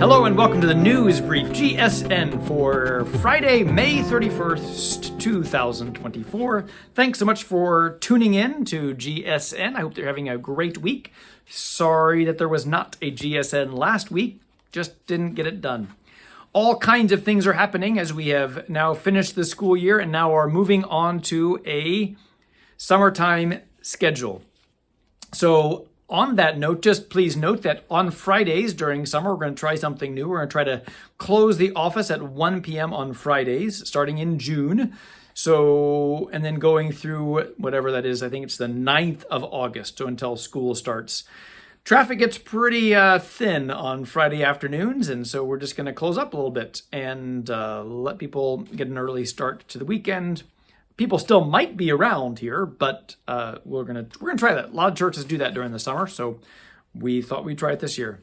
Hello and welcome to the News Brief GSN for Friday, May 31st, 2024. Thanks so much for tuning in to GSN. I hope you're having a great week. Sorry that there was not a GSN last week, just didn't get it done. All kinds of things are happening as we have now finished the school year and now are moving on to a summertime schedule. So on that note, just please note that on Fridays during summer, we're going to try something new. We're going to try to close the office at 1 p.m. on Fridays, starting in June. So, and then going through whatever that is, I think it's the 9th of August, so until school starts. Traffic gets pretty thin on Friday afternoons, and so we're just going to close up a little bit and let people get an early start to the weekend. People still might be around here, but we're gonna try that. A lot of churches do that during the summer, so we thought we'd try it this year.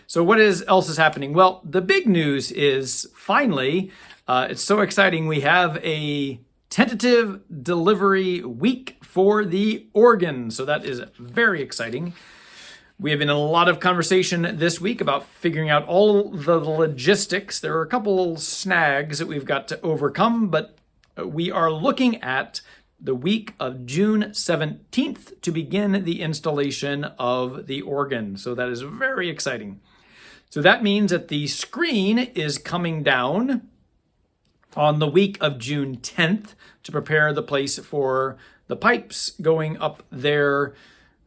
So what else is happening? Well, the big news is finally, it's so exciting. We have a tentative delivery week for the organ, so that is very exciting. We have been in a lot of conversation this week about figuring out all the logistics. There are a couple snags that we've got to overcome, but we are looking at the week of June 17th to begin the installation of the organ. So that is very exciting. So that means that the screen is coming down on the week of June 10th to prepare the place for the pipes going up there,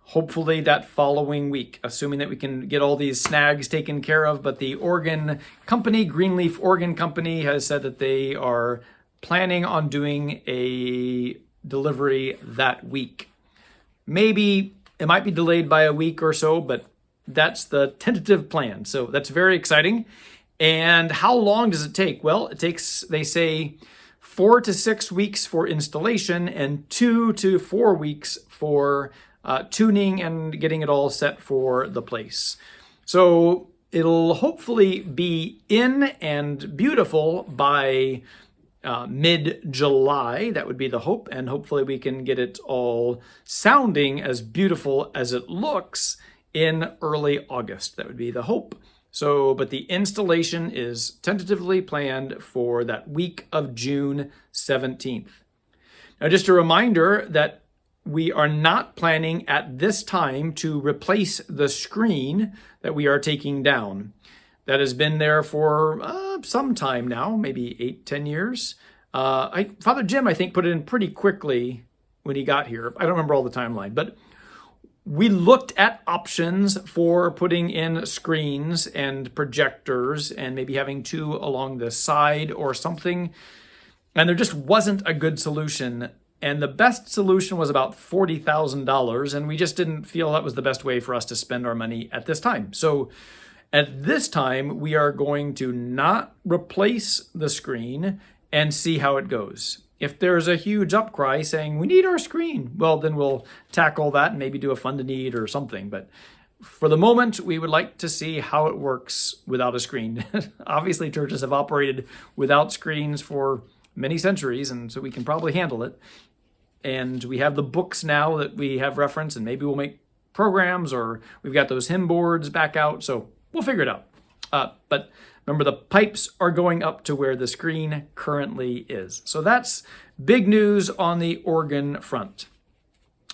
hopefully that following week, assuming that we can get all these snags taken care of. But the organ company, Greenleaf Organ Company, has said that they are planning on doing a delivery that week. Maybe it might be delayed by a week or so, but that's the tentative plan. So that's very exciting. And how long does it take? Well, it takes, they say, 4 to 6 weeks for installation and 2 to 4 weeks for tuning and getting it all set for the place. So it'll hopefully be in and beautiful by mid-July. That would be the hope, and hopefully we can get it all sounding as beautiful as it looks in early August. That would be the hope. So, but the installation is tentatively planned for that week of June 17th. Now, just a reminder that we are not planning at this time to replace the screen that we are taking down. That has been there for some time now, maybe 8-10 years. Father Jim, I think, put it in pretty quickly when he got here. I don't remember all the timeline, but we looked at options for putting in screens and projectors and maybe having 2 along the side or something. And there just wasn't a good solution. And the best solution was about $40,000. And we just didn't feel that was the best way for us to spend our money at this time. So at this time, we are going to not replace the screen and see how it goes. If there's a huge upcry saying, we need our screen, well, then we'll tackle that and maybe do a fund to need or something. But for the moment, we would like to see how it works without a screen. Obviously, churches have operated without screens for many centuries, and so we can probably handle it. And we have the books now that we have reference, and maybe we'll make programs, or we've got those hymn boards back out. So we'll figure it out. But remember, the pipes are going up to where the screen currently is. So that's big news on the organ front.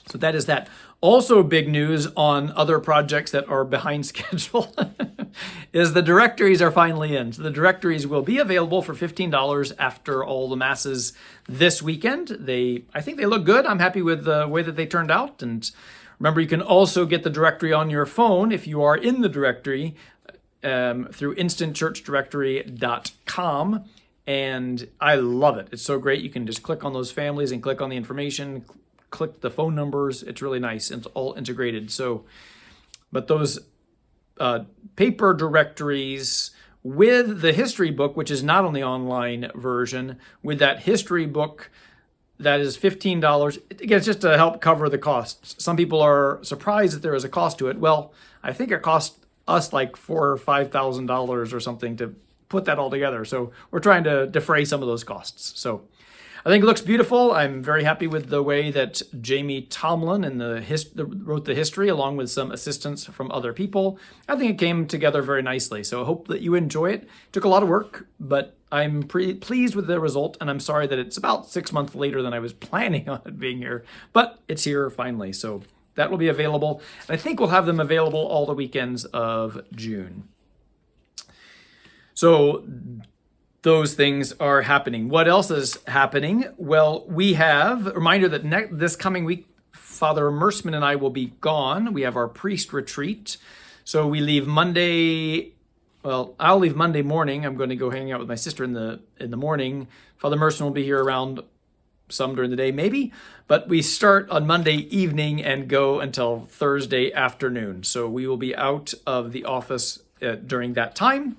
So that is that. Also big news on other projects that are behind schedule is the directories are finally in. So the directories will be available for $15 after all the masses this weekend. I think they look good. I'm happy with the way that they turned out. And remember, you can also get the directory on your phone if you are in the directory through instantchurchdirectory.com. And I love it. It's so great. You can just click on those families and click on the information, click the phone numbers. It's really nice. It's all integrated. So, but those paper directories with the history book, which is not on the online version, with that history book, that is $15. Again, it's just to help cover the costs. Some people are surprised that there is a cost to it. Well, I think it cost us like $4,000 or $5,000 or something to put that all together. So we're trying to defray some of those costs. So I think it looks beautiful. I'm very happy with the way that Jamie Tomlin wrote the history along with some assistance from other people. I think it came together very nicely. So I hope that you enjoy it. It took a lot of work, but I'm pretty pleased with the result. And I'm sorry that it's about 6 months later than I was planning on it being here, but it's here finally. So that will be available. And I think we'll have them available all the weekends of June. So those things are happening. What else is happening? Well, we have a reminder that this coming week, Father Immersman and I will be gone. We have our priest retreat. So we leave Monday. Well, I'll leave Monday morning. I'm going to go hang out with my sister in the morning. Father Immersman will be here around some during the day, maybe. But we start on Monday evening and go until Thursday afternoon. So we will be out of the office during that time.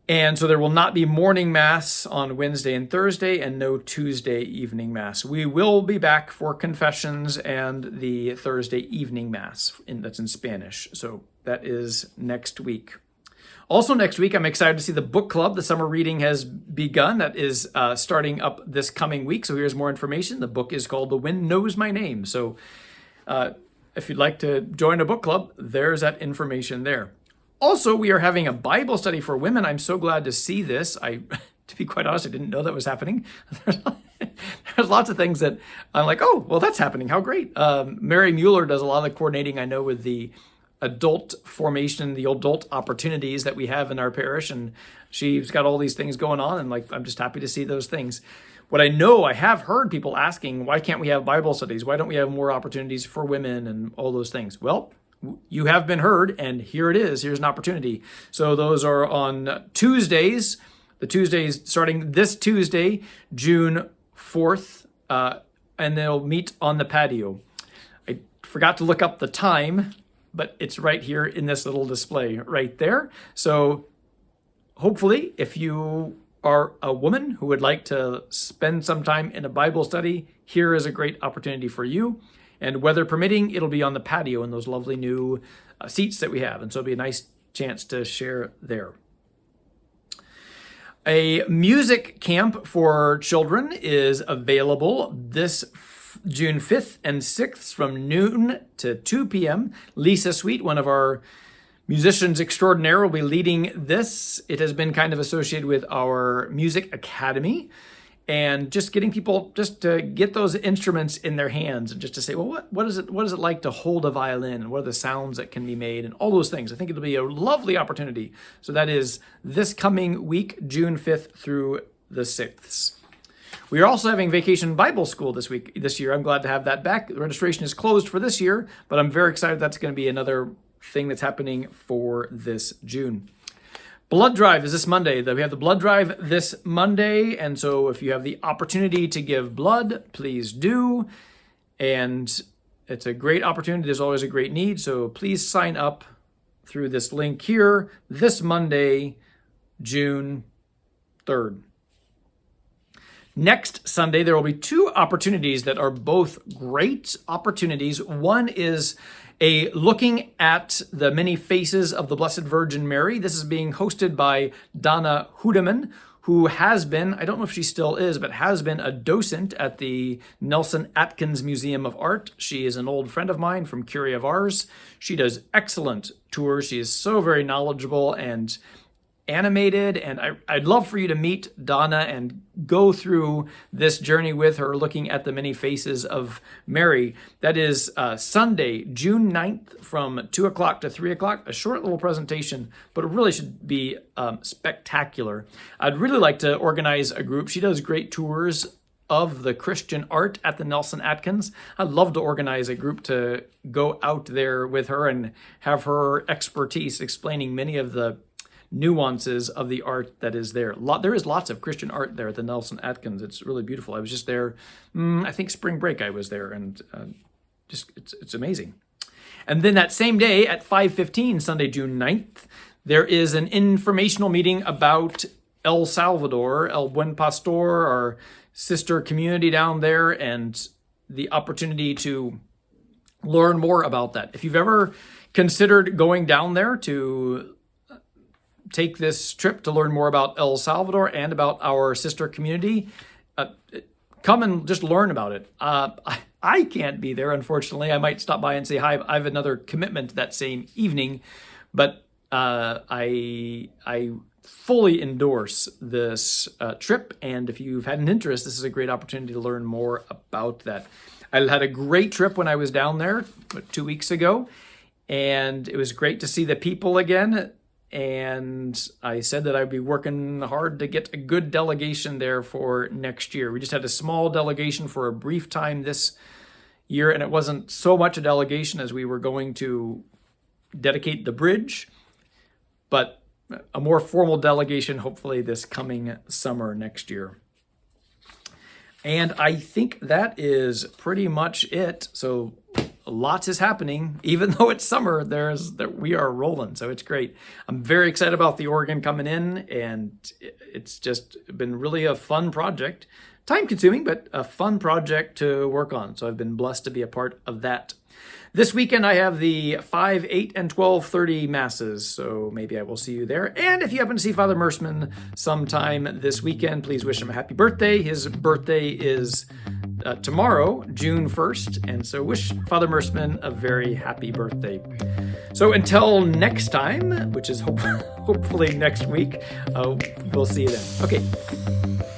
And so there will not be morning mass on Wednesday and Thursday and no Tuesday evening mass. We will be back for confessions and the Thursday evening mass that's in Spanish. So that is next week. Also next week, I'm excited to see the book club. The summer reading has begun. That is starting up this coming week. So here's more information. The book is called The Wind Knows My Name. So if you'd like to join a book club, there's that information there. Also, we are having a Bible study for women. I'm so glad to see this. To be quite honest, I didn't know that was happening. There's lots of things that I'm like, oh, well, that's happening. How great. Mary Mueller does a lot of the coordinating, I know, with the adult formation, the adult opportunities that we have in our parish. And she's got all these things going on. And I'm just happy to see those things. What I have heard people asking, why can't we have Bible studies? Why don't we have more opportunities for women and all those things? Well, you have been heard, and here it is. Here's an opportunity. So those are on Tuesdays, the Tuesdays starting this Tuesday, June 4th, and they'll meet on the patio. I forgot to look up the time, but it's right here in this little display right there. So hopefully, if you are a woman who would like to spend some time in a Bible study, here is a great opportunity for you. And weather permitting, it'll be on the patio in those lovely new seats that we have. And so it'll be a nice chance to share there. A music camp for children is available this June 5th and 6th from noon to 2 p.m. Lisa Sweet, one of our musicians extraordinaire, will be leading this. It has been kind of associated with our music academy. And just getting people just to get those instruments in their hands and just to say, well, what is it like to hold a violin and what are the sounds that can be made and all those things. I think it'll be a lovely opportunity. So that is this coming week, June 5th through the 6th. We are also having Vacation Bible School this year. I'm glad to have that back. The registration is closed for this year, but I'm very excited that's going to be another thing that's happening for this June. Blood drive is this Monday. We have the blood drive this Monday. And so if you have the opportunity to give blood, please do. And it's a great opportunity. There's always a great need. So please sign up through this link here this Monday, June 3rd. Next Sunday, there will be two opportunities that are both great opportunities. One is a looking at the many faces of the Blessed Virgin Mary. This is being hosted by Donna Hudeman, who has been, I don't know if she still is, but has been a docent at the Nelson Atkins Museum of Art. She is an old friend of mine from Curie of Ars. She does excellent tours. She is so very knowledgeable and animated, and I'd love for you to meet Donna and go through this journey with her, looking at the many faces of Mary. That is Sunday, June 9th from 2 o'clock to 3 o'clock, a short little presentation, but it really should be spectacular. I'd really like to organize a group. She does great tours of the Christian art at the Nelson Atkins. I'd love to organize a group to go out there with her and have her expertise explaining many of the nuances of the art that is there. There is lots of Christian art there at the Nelson Atkins. It's really beautiful. I was just there, I think spring break I was there, and it's amazing. And then that same day at 5:15, Sunday, June 9th, there is an informational meeting about El Salvador, El Buen Pastor, our sister community down there, and the opportunity to learn more about that. If you've ever considered going down there to take this trip to learn more about El Salvador and about our sister community, come and just learn about it. I can't be there, unfortunately. I might stop by and say hi. I have another commitment that same evening, but I fully endorse this trip. And if you've had an interest, this is a great opportunity to learn more about that. I had a great trip when I was down there 2 weeks ago, and it was great to see the people again. And I said that I'd be working hard to get a good delegation there for next year. We just had a small delegation for a brief time this year, and it wasn't so much a delegation as we were going to dedicate the bridge, but a more formal delegation hopefully this coming summer next year. And I think that is pretty much it. So lots is happening. Even though it's summer, we are rolling, so it's great. I'm very excited about the Oregon coming in, and it's just been really a fun project. Time consuming, but a fun project to work on. So I've been blessed to be a part of that. This weekend I have the 5, 8, and 12:30 masses, so maybe I will see you there. And if you happen to see Father Mersman sometime this weekend, please wish him a happy birthday. His birthday is tomorrow, June 1st, and so wish Father Mersman a very happy birthday. So until next time, which is hopefully next week, we'll see you then. Okay.